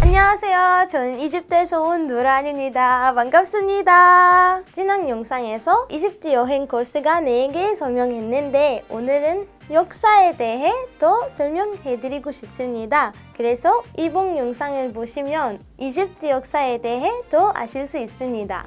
안녕하세요. 저는 이집트에서 온 누란입니다. 반갑습니다. 지난 영상에서 이집트 여행 코스가 4개 설명했는데 오늘은 역사에 대해 더 설명해드리고 싶습니다. 그래서 이번 영상을 보시면 이집트 역사에 대해 더 아실 수 있습니다.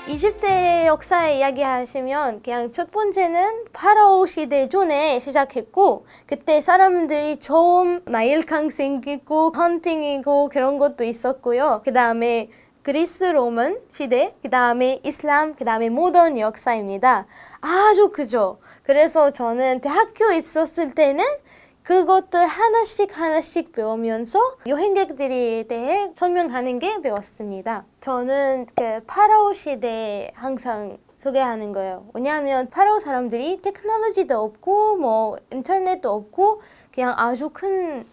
이집트의 역사에 이야기하시면 그냥 첫 번째는 파라오 시대 전에 시작했고 그때 사람들이 처음 나일강 생기고 헌팅이고 그런 것도 있었고요. 그 다음에 그리스 로만 시대, 그 다음에 이슬람, 그 다음에 모던 역사입니다. 아주 크죠. 그래서 저는 대학교에 있었을 때는 그것들 하나씩 배우면서 여행객들에 대해 설명하는 게 배웠습니다. 저는 그 파라오 시대 항상 소개하는 거예요. 왜냐하면 파라오 사람들이 테크놀로지도 없고 뭐 인터넷도 없고 그냥 아주 큰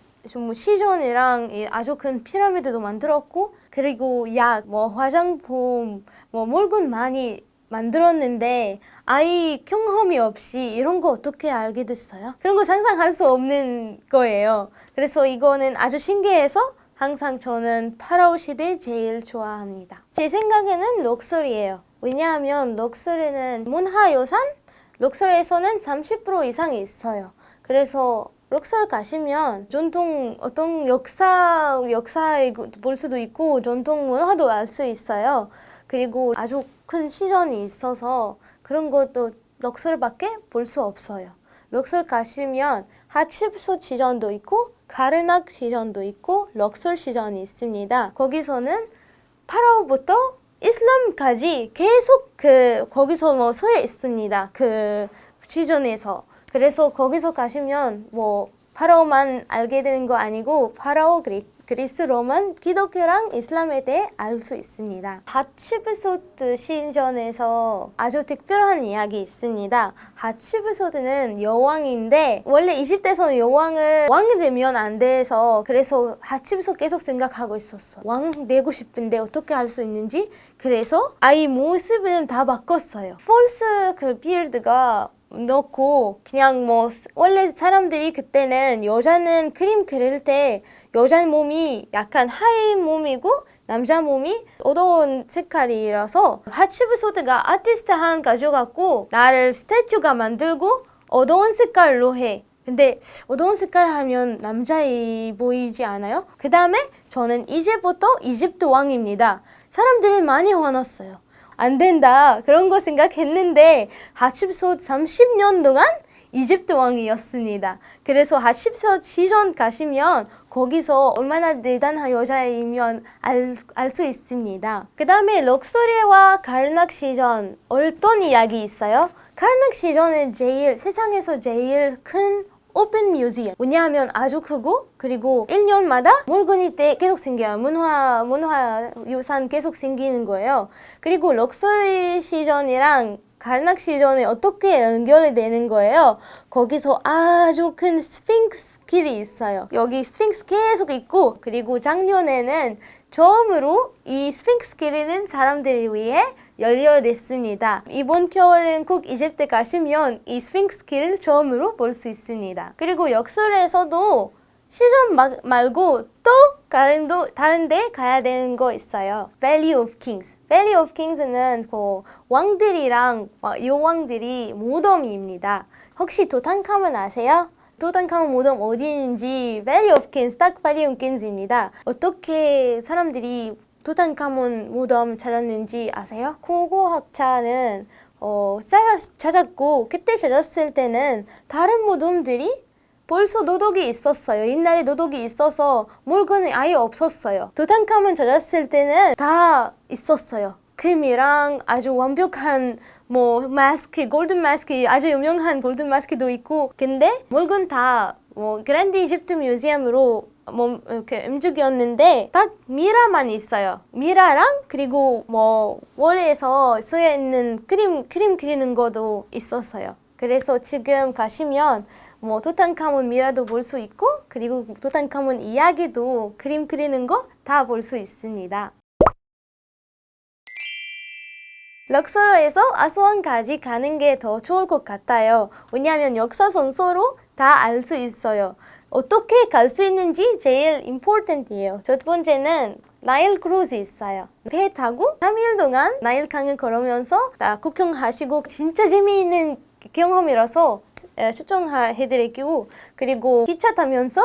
시전이랑 아주 큰 피라미드도 만들었고 그리고 약, 뭐 화장품, 뭐 물건 많이 만들었는데 아예 경험이 없이 이런 거 어떻게 알게 됐어요? 그런 거 상상할 수 없는 거예요. 그래서 이거는 아주 신기해서 항상 저는 파라오 시대 제일 좋아합니다. 제 생각에는 럭셔리예요. 왜냐하면 럭셔리는 문화유산? 럭셔리에서는 30% 이상이 있어요. 그래서 럭셔리 가시면 전통 어떤 역사에 볼 수도 있고 전통 문화도 알 수 있어요. 그리고 아주 큰 시전이 있어서 그런 것도 럭셔리밖에 볼 수 없어요. 럭셔리 가시면 하츠부소 시전도 있고 가르낙 시전도 있고 럭셔리 시전이 있습니다. 거기서는 파라오부터 이슬람까지 계속 거기서 뭐 서에 있습니다. 그 시전에서. 그래서 거기서 가시면 뭐 파라오만 알게 되는 거 아니고 파라오 그리스 로만 기독교랑 이슬람에 대해 알 수 있습니다. 하츠부소트 시전에서 아주 특별한 이야기 있습니다. 하츠부소트는 여왕인데 원래 이집트에서는 여왕을 왕이 되면 안 돼서 그래서 하츠부소트 계속 생각하고 있었어. 왕 되고 싶은데 어떻게 할 수 있는지 그래서 아이 모습은 다 바꿨어요. 폴스 그 비어드가 넣고 그냥 뭐 원래 사람들이 그때는 여자는 그림 그릴 때 여자 몸이 약간 하얀 몸이고 남자 몸이 어두운 색깔이라서 하츠부소트가 아티스트 한 가져갖고 나를 스태츄가 만들고 어두운 색깔로 해. 근데 어두운 색깔 하면 남자이 보이지 않아요? 그 다음에 저는 이제부터 이집트 왕입니다. 사람들이 많이 화났어요. 안 된다 그런 거 생각했는데 하츠부소트 30년 동안 이집트 왕이었습니다. 그래서 하츠부소트 시전 가시면 거기서 얼마나 대단한 여자이면 알 수 있습니다. 그 다음에 럭셔리와 가르낙 시전 어떤 이야기 있어요? 가르낙 시전은 세상에서 제일 큰 오픈 뮤지엄. 왜냐하면 아주 크고 그리고 1년마다 물건이 계속 생겨요. 문화유산 계속 생기는 거예요. 그리고 럭셔리 시전이랑 가르낙 시전이 어떻게 연결이 되는 거예요? 거기서 아주 큰 스핑크스 길이 있어요. 여기 스핑크스 계속 있고 그리고 작년에는 처음으로 이 스핑크스 길이는 사람들을 위해 열려냈습니다. 이번 겨울은 꼭 이집트 가시면 이 스핑크스 길을 처음으로 볼 수 있습니다. 그리고 역설에서도 시전 말고 또 다른 데 가야 되는 거 있어요. Valley of Kings. Valley of Kings는 왕들이랑 여왕들이 무덤입니다. 혹시 투탕카몬 아세요? 투탕카몬 무덤 어디 있는지 Valley of Kings, 딱 Valley of Kings입니다. 어떻게 사람들이 투탕카몬 무덤 찾았는지 아세요?考古학자는 찾았고 그때 찾았을 때는 다른 무덤들이 벌써 노독이 있었어요. 옛날에 노독이 있어서 물건이 아예 없었어요. 투탕카몬 찾았을 때는 다 있었어요. 금이랑 아주 완벽한 마스크, 골든 마스크, 아주 유명한 골든 마스크도 있고 근데 물건 다 그랜드 이집트 뮤지엄으로 이렇게 움직였는데 딱 미라만 있어요. 미라랑 그리고 월에서 쓰여 있는 그림 그리는 것도 있었어요. 그래서 지금 가시면 투탕카몬 미라도 볼 수 있고 그리고 투탕카몬 이야기도 그림 그리는 거 다 볼 수 있습니다. 럭소로에서 아스완까지 가는 게 더 좋을 것 같아요. 왜냐하면 역사선서로 다 알 수 있어요. 어떻게 갈 수 있는지 제일 임포턴트예요. 첫 번째는 나일 크루즈 있어요. 배 타고 3일 동안 나일강을 걸으면서 다 구경하시고 진짜 재미있는 경험이라서 추천해드릴게요. 그리고 기차 타면서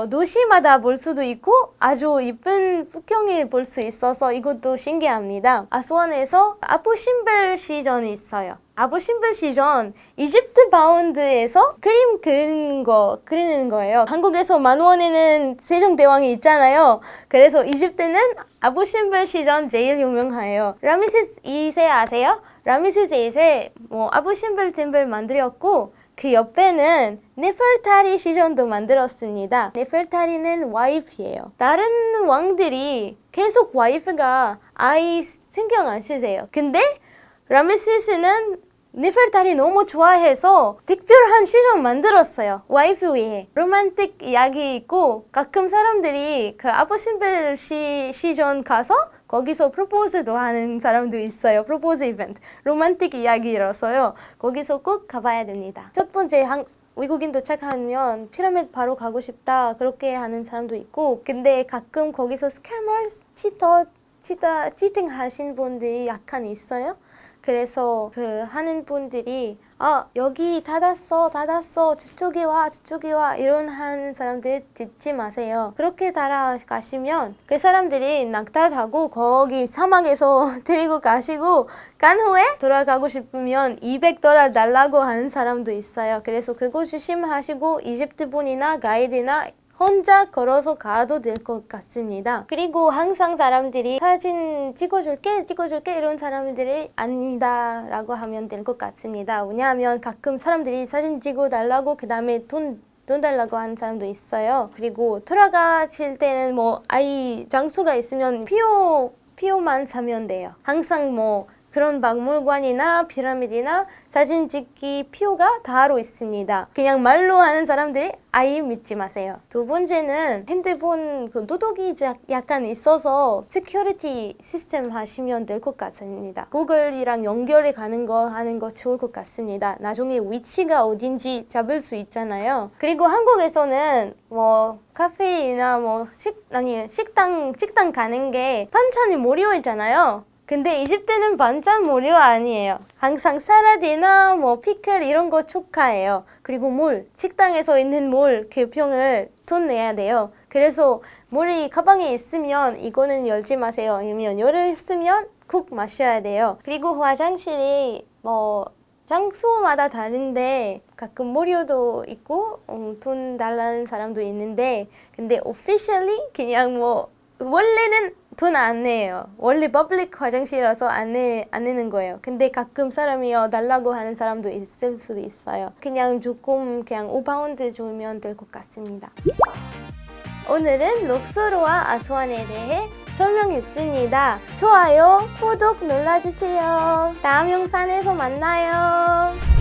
도시마다 볼 수도 있고 아주 이쁜 풍경을 볼 수 있어서 이것도 신기합니다. 아스완에서 아부 심벨 시전이 있어요. 아부 심벨 시전 이집트 바운드에서 그림 그리는 거예요. 한국에서 만원에는 세종대왕이 있잖아요. 그래서 이집트는 아부 심벨 시전 제일 유명해요. 라메세스 2세 아세요? 라메세스 2세 아부 심벨 템플 만들었고 그 옆에는 네페르타리 시전도 만들었습니다. 네페르타리는 와이프예요. 다른 왕들이 계속 와이프가 아이 신경 안 쓰세요. 근데 라메세스는 네페르타리 너무 좋아해서 특별한 시전 만들었어요. 와이프 위해. 로mantic 이야기 있고 가끔 사람들이 그 아부심벨 시전 가서 거기서 프로포즈도 하는 사람도 있어요. 프로포즈 이벤트. 로mantic 이야기라서요. 거기서 꼭 가봐야 됩니다. 첫 번째 외국인 도착하면 피라미드 바로 가고 싶다 그렇게 하는 사람도 있고 근데 가끔 거기서 스캐머스, 치팅 하신 분들이 약간 있어요. 그래서 그 하는 분들이 여기 닫았어 저쪽에 와 이런 하는 사람들 듣지 마세요. 그렇게 따라가시면 그 사람들이 낙타 타고 거기 사막에서 데리고 가시고 간 후에 돌아가고 싶으면 $200 달라고 하는 사람도 있어요. 그래서 그거 조심하시고 이집트 분이나 가이드나 혼자 걸어서 가도 될 것 같습니다. 그리고 항상 사람들이 사진 찍어줄게 이런 사람들이 아니다 라고 하면 될 것 같습니다. 왜냐하면 가끔 사람들이 사진 찍어달라고 그 다음에 돈 달라고 하는 사람도 있어요. 그리고 돌아가실 때는 아이 장소가 있으면 표만 사면 돼요. 항상 그런 박물관이나 피라미드나 사진 찍기 표가 따로 있습니다. 그냥 말로 하는 사람들이 아예 믿지 마세요. 두 번째는 핸드폰 도둑이 약간 있어서 시큐리티 시스템 하시면 될 것 같습니다. 구글이랑 연결이 하는 거 좋을 것 같습니다. 나중에 위치가 어딘지 잡을 수 있잖아요. 그리고 한국에서는 카페나 식당 가는 게 반찬이 무료있잖아요. 근데 이집트는 반찬 무료 아니에요. 항상 사라디나 피클 이런 거 추가해요. 그리고 식당에서 있는 그 병을 돈 내야 돼요. 그래서 물이 가방에 있으면 이거는 열지 마세요. 아니면 열었으면 꼭 마셔야 돼요. 그리고 화장실이 장소마다 다른데 가끔 무료도 있고 돈 달라는 사람도 있는데 근데 officially 그냥 원래는 돈 안 내요. 원래 퍼블릭 화장실이라서 안 내는 거예요. 근데 가끔 사람이 달라고 하는 사람도 있을 수도 있어요. 그냥 5파운드 주면 될 것 같습니다. 오늘은 럭소로와 아스완에 대해 설명했습니다. 좋아요, 구독 눌러주세요. 다음 영상에서 만나요.